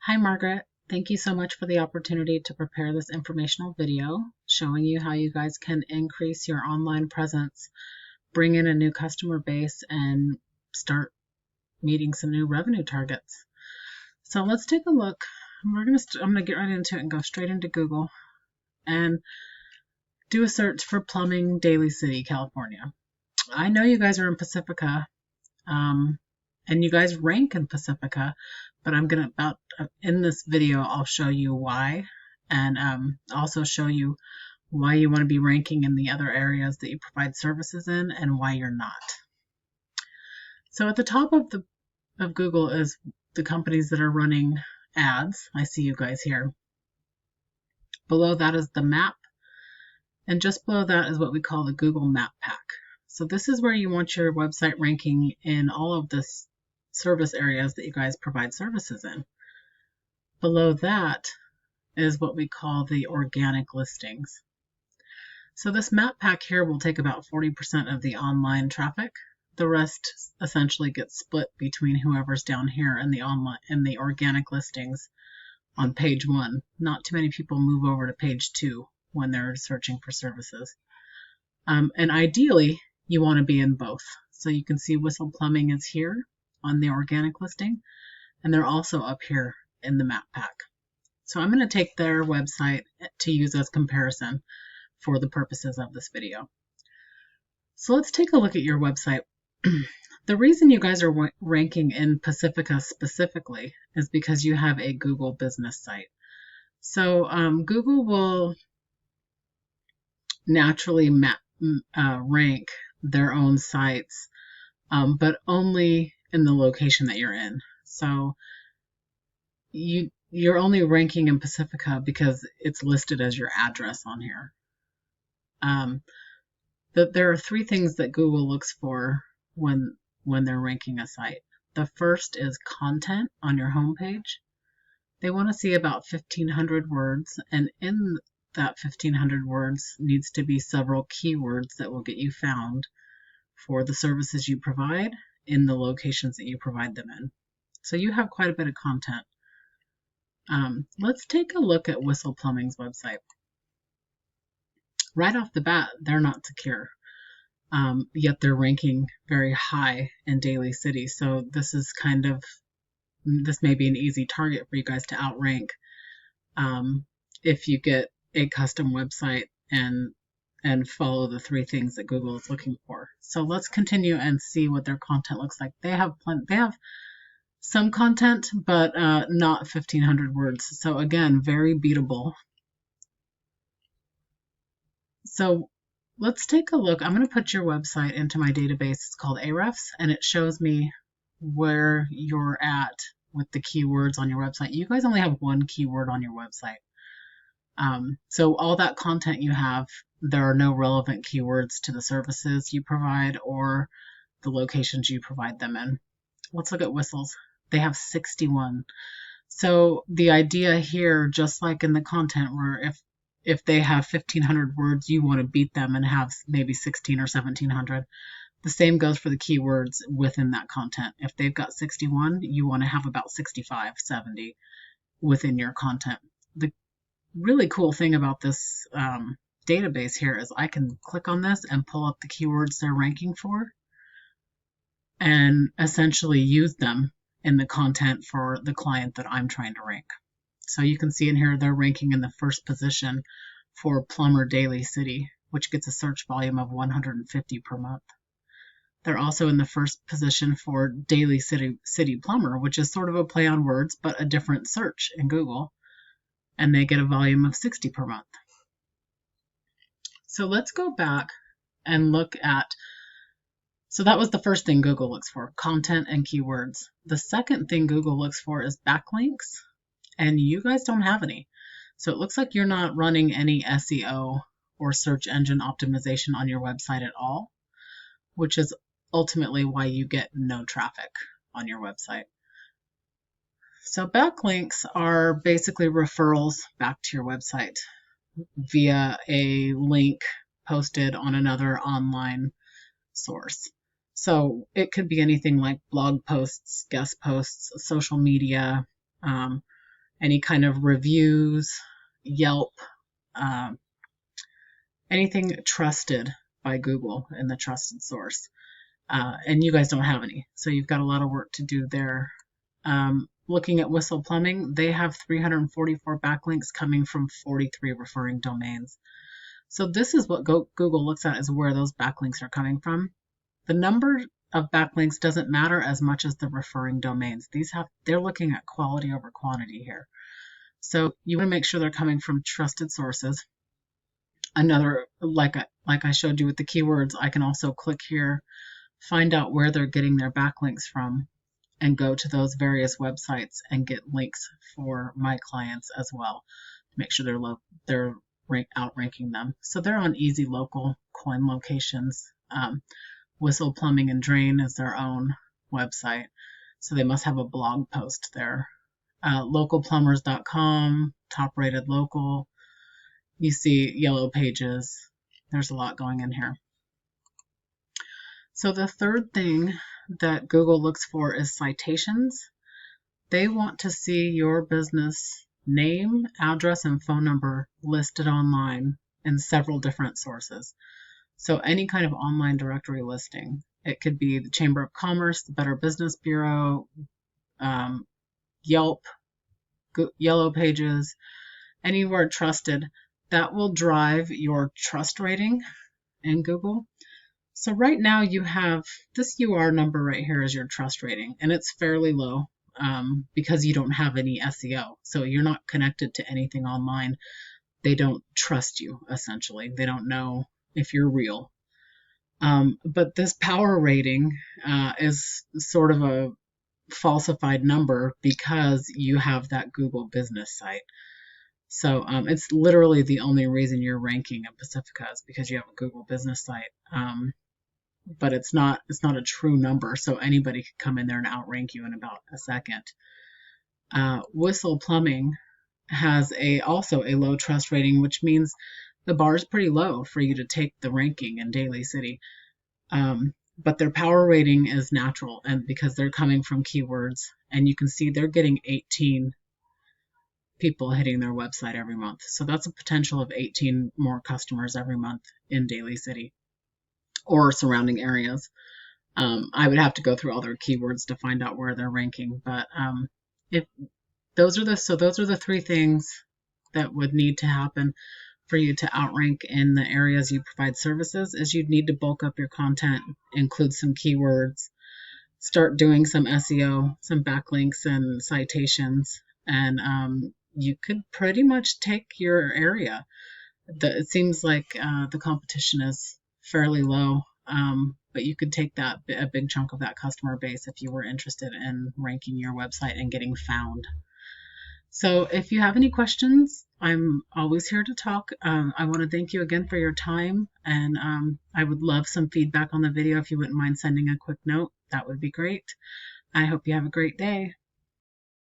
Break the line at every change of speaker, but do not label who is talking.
Hi, Margaret. Thank you so much for the opportunity to prepare this informational video showing you how you guys can increase your online presence, bring in a new customer base, and start meeting some new revenue targets. So let's take a look. I'm gonna get right into it and go straight into Google and do a search for Plumbing Daly City, California. I know you guys are in Pacifica, and you guys rank in Pacifica, but in this video I'll show you why, and also show you why you want to be ranking in the other areas that you provide services in and why you're not. So at the top of Google is the companies that are running ads. I see you guys here. Below that is the map, and just below that is what we call the Google Map Pack. So this is where you want your website ranking in all of the service areas that you guys provide services in. Below that is what we call the organic listings. So this map pack here will take about 40% of the online traffic. The rest essentially gets split between whoever's down here in the organic listings on page 1. Not too many people move over to page 2 when they're searching for services. And ideally, you want to be in both. So you can see Whistle Plumbing is here on the organic listing, and they're also up here in the map pack. So I'm going to take their website to use as comparison for the purposes of this video. So let's take a look at your website. The reason you guys are ranking in Pacifica specifically is because you have a Google business site. So Google will naturally rank their own sites, but only in the location that you're in. So you're only ranking in Pacifica because it's listed as your address on here. There are 3 things that Google looks for when they're ranking a site. The first is content on your homepage. They want to see about 1,500 words, and in that 1,500 words needs to be several keywords that will get you found for the services you provide in the locations that you provide them in. So you have quite a bit of content. Let's take a look at Whistle Plumbing's website. Right off the bat, they're not secure, yet they're ranking very high in Daly City. So this may be an easy target for you guys to outrank if you get a custom website and follow the 3 things that Google is looking for. So let's continue and see what their content looks like. They have some content, but not 1,500 words. So again, very beatable. So let's take a look. I'm going to put your website into my database. It's called Ahrefs, and it shows me where you're at with the keywords on your website. You guys only have 1 keyword on your website. So all that content you have, there are no relevant keywords to the services you provide or the locations you provide them in. Let's look at Whistles. They have 61. So the idea here, just like in the content, where if they have 1,500 words, you want to beat them and have maybe 1,600 or 1,700. The same goes for the keywords within that content. If they've got 61, you want to have about 65, 70 within your content. The really cool thing about this database here is I can click on this and pull up the keywords they're ranking for and essentially use them in the content for the client that I'm trying to rank. So you can see in here they're ranking in the first position for Plumber Daly City, which gets a search volume of 150 per month. They're also in the first position for Daly City Plumber, which is sort of a play on words, but a different search in Google, and they get a volume of 60 per month. So let's go back and look at, so that was the first thing Google looks for, content and keywords. The second thing Google looks for is backlinks, and you guys don't have any. So it looks like you're not running any SEO or search engine optimization on your website at all, which is ultimately why you get no traffic on your website. So backlinks are basically referrals back to your website via a link posted on another online source. So it could be anything like blog posts, guest posts, social media, any kind of reviews, Yelp, anything trusted by Google in the trusted source. And you guys don't have any, so you've got a lot of work to do there. Looking at Whistle Plumbing, they have 344 backlinks coming from 43 referring domains. So this is what Google looks at, is where those backlinks are coming from. The number of backlinks doesn't matter as much as the referring domains. They're looking at quality over quantity here. So you want to make sure they're coming from trusted sources. Another, like I showed you with the keywords, I can also click here, find out where they're getting their backlinks from, and go to those various websites and get links for my clients as well to make sure they're outranking them. So they're on easy local coin locations. Whistle Plumbing and Drain is their own website, so they must have a blog post there. Localplumbers.com, top rated local. You see yellow pages. There's a lot going in here. So the third thing that Google looks for is citations. They want to see your business name, address, and phone number listed online in several different sources. So any kind of online directory listing. It could be the Chamber of Commerce, the Better Business Bureau, Yelp, Yellow Pages, anywhere trusted. That will drive your trust rating in Google. So right now you have this UR number right here is your trust rating, and it's fairly low because you don't have any SEO. So you're not connected to anything online. They don't trust you, essentially. They don't know if you're real. But this power rating is sort of a falsified number because you have that Google business site. So it's literally the only reason you're ranking in Pacifica is because you have a Google business site. But it's not a true number, so anybody could come in there and outrank you in about a second. Whistle Plumbing has also a low trust rating, which means the bar is pretty low for you to take the ranking in Daly City. But their power rating is natural, and because they're coming from keywords, and you can see they're getting 18 people hitting their website every month. So that's a potential of 18 more customers every month in Daly City or surrounding areas. I would have to go through all their keywords to find out where they're ranking, but those are the three things that would need to happen for you to outrank in the areas you provide services. Is you'd need to bulk up your content, include some keywords, start doing some SEO, some backlinks and citations, and you could pretty much take your area. It seems like the competition is fairly low, but you could take a big chunk of that customer base if you were interested in ranking your website and getting found. So if you have any questions, I'm always here to talk. I want to thank you again for your time, and I would love some feedback on the video. If you wouldn't mind sending a quick note, that would be great. I hope you have a great day.